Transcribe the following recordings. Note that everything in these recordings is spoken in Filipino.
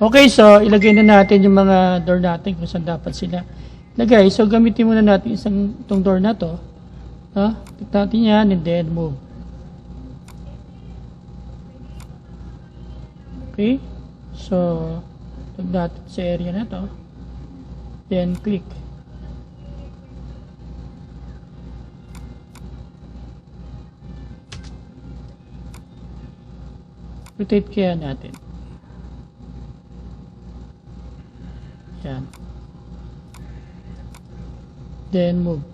Okay, so ilagay na natin yung mga door natin kung saan dapat sila lagay. So gamitin muna natin itong door na to. Click natin yan and then move. Okay, so tag natin sa area na to. Then click. Rotate kaya natin. Yan. Then move.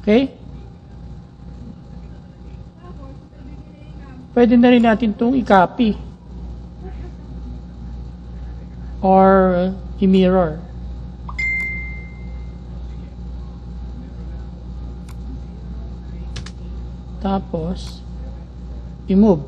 Okay? Pwede na rin natin itong i-copy or i-mirror. Tapos i-move.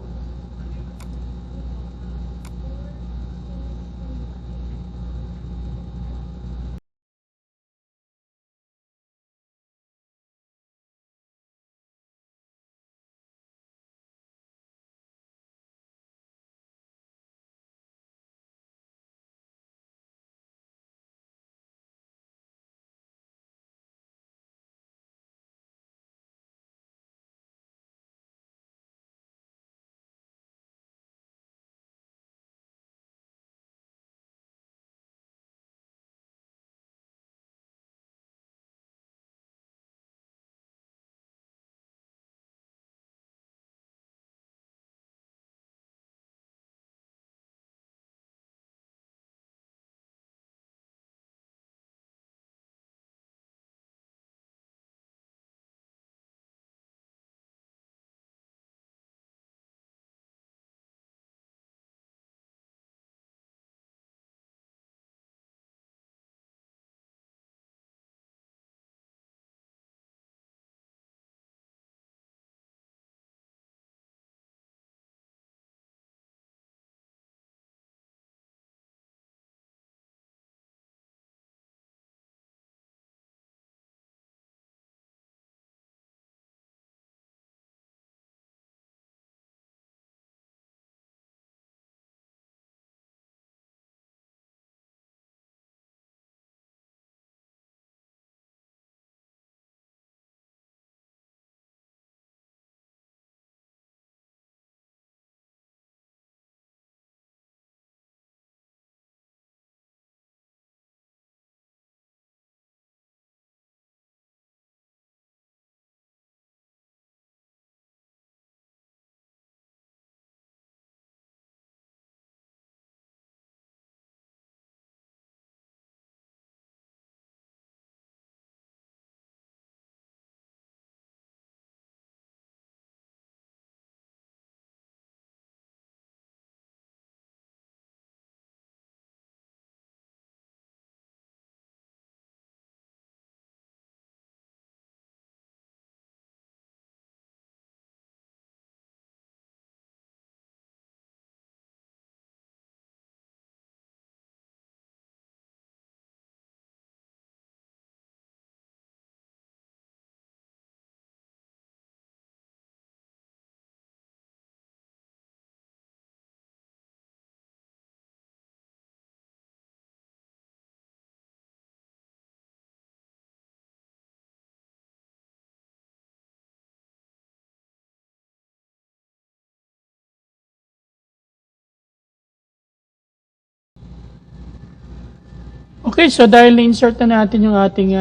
Okay, so dahil na-insert na natin yung ating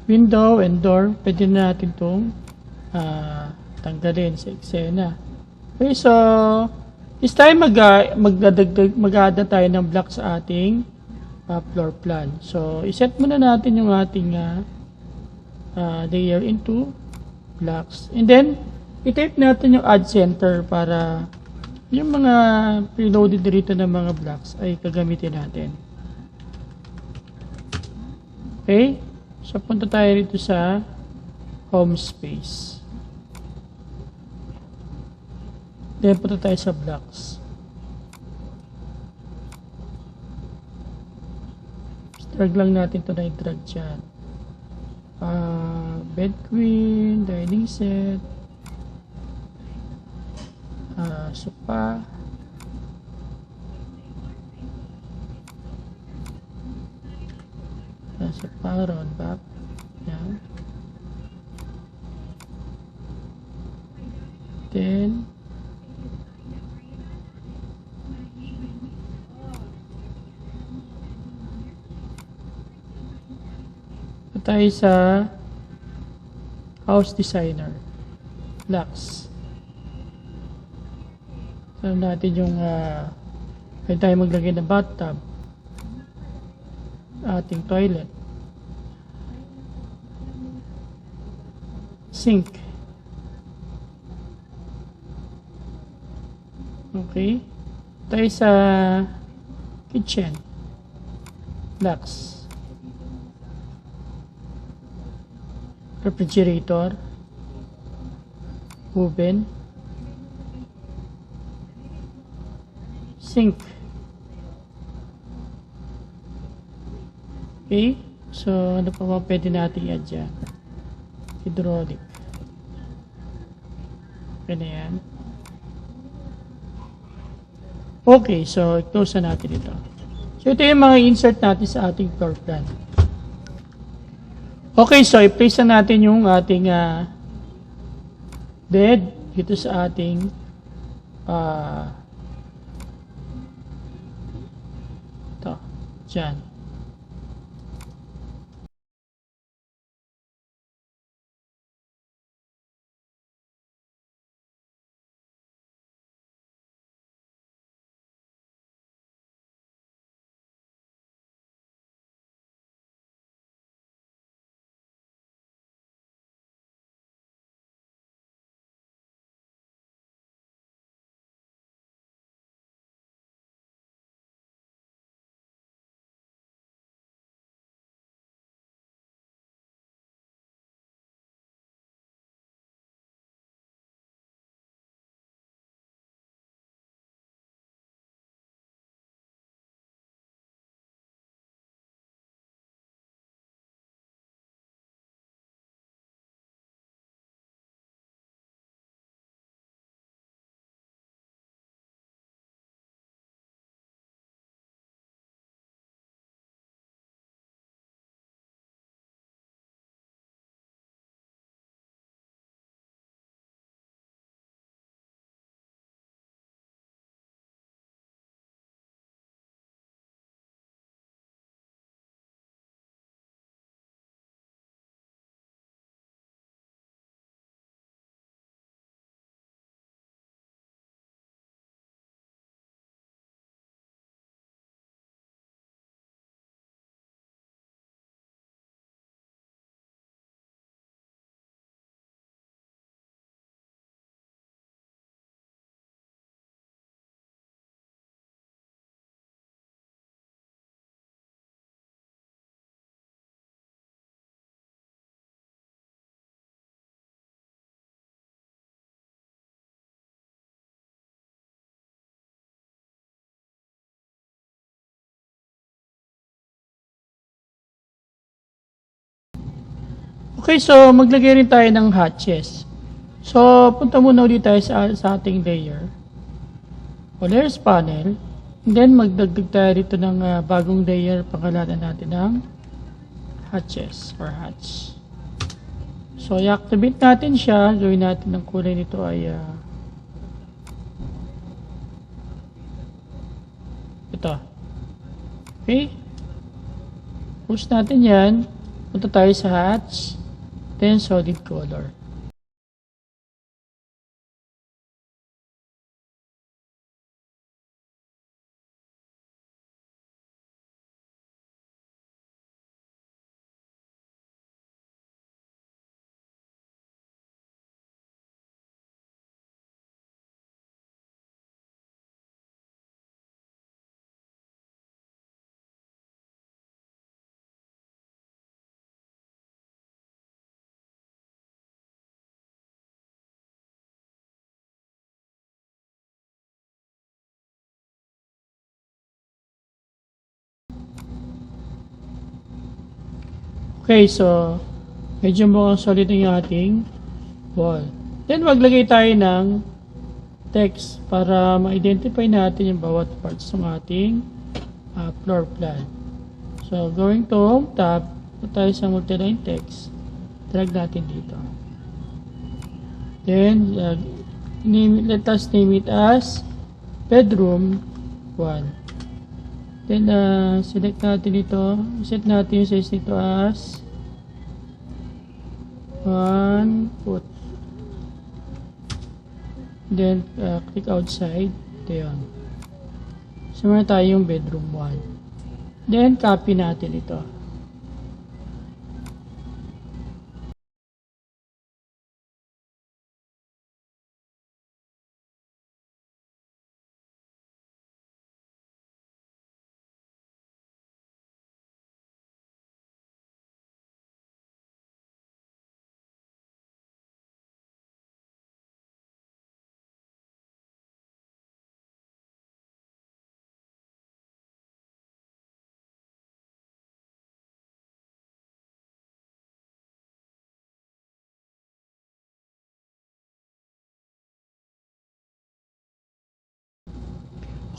window and door, pwede na natin itong tanggalin sa eksena. Okay, so this time mag-add tayo ng block sa ating floor plan. So iset muna natin yung ating layer into blocks. And then i-type natin yung add center para yung mga preloaded dito ng mga blocks ay gagamitin natin. Okay? So punta tayo dito sa home space. Then punta tayo sa blocks. Drag lang natin ito na i-drag dyan. Bed queen, dining set, sofa, sofa, round back. Yan. Then tayo sa house designer blocks. So natin yung pwede tayo maglagay ng bathtub, ating toilet, sink. Okay, tayo sa kitchen blocks, refrigerator, oven, sink. Okay, so ano pa ba pwede natin i-add dyan? Hydraulic. Okay na yan. Okay, so i-close na natin ito. So ito yung mga insert natin sa ating floor plan. Okay, so i-place na natin yung ating bed dito sa ating ito, dyan. Okay, so maglagay rin tayo ng hatches. So, punta muna ulit tayo sa ating layer. O layers panel. And then, magdagdag tayo dito ng bagong layer. Pangalanan natin ng hatches or hatch. So, i-activate natin siya. Gawin natin ng kulay nito ay ito. Okay. Push natin yan. Punta tayo sa hatch. Then, solid color. Okay, so medyo mukhang solid yung ating wall. Then maglagay tayo ng text para ma-identify natin yung bawat parts ng ating floor plan. So going to home tab, tayo sa multi-line text, drag natin dito. Then let us name it as bedroom 1. Then, select natin ito. Set natin yung size nito as 1 foot. Then, click outside. Ito yun. So, meron tayong bedroom 1. Then, copy natin ito.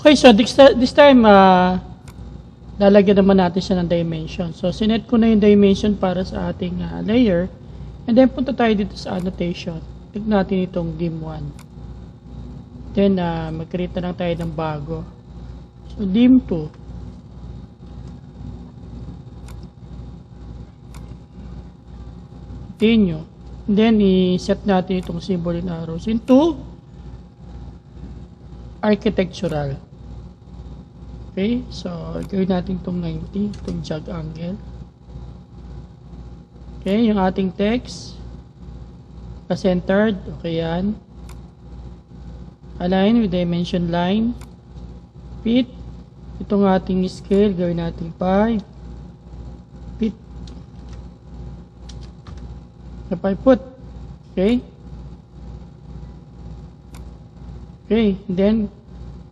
Okay, so this time, lalagyan naman natin siya ng dimension. So, sinet ko na yung dimension para sa ating layer. And then, punta tayo dito sa annotation. Click natin itong dim 1. Then, mag-create na lang tayo ng bago. So, dim 2. Continue. And then, i-set natin itong symbol in arrows into architectural. Okay, so gawin natin itong 90, itong jog angle. Okay, yung ating text, centered, okay yan. Align with dimension line. Fit, itong ating scale, gawin natin 5. Fit, na 5 foot. Okay. Okay, then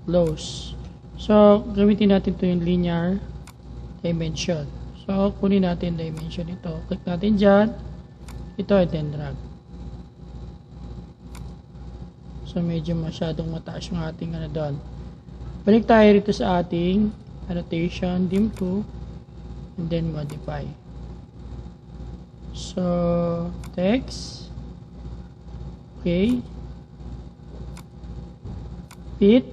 close. So, gamitin natin ito yung linear dimension. So, kunin natin dimension ito. Click natin dyan. Ito, and then drag. So, medyo masyadong mataas yung ating doon. Balik tayo rito sa ating annotation, dim 2, and then modify. So, text. Okay. Fit.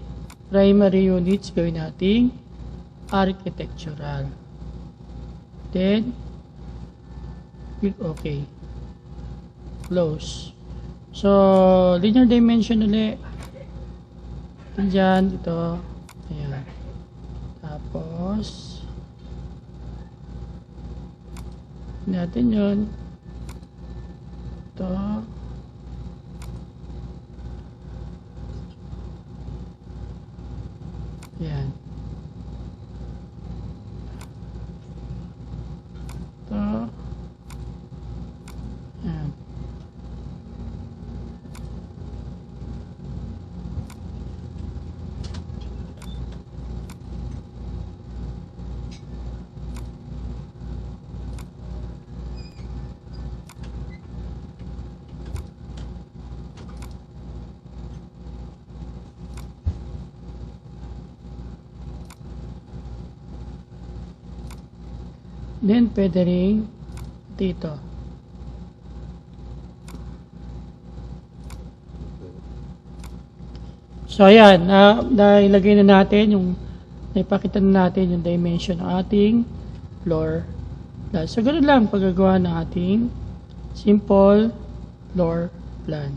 Primary units, gawin natin architectural. Then, click OK. Close. So, linear dimension ulit. Diyan, ito. Ayan. Tapos, natin yun. Ito. Yan. Ito. Yan. Then, pwede rin dito. So, ayan. Nailagay na natin yung, naipakita na natin yung dimension ng ating floor. So, ganun lang paggagawa ng ating simple floor plan.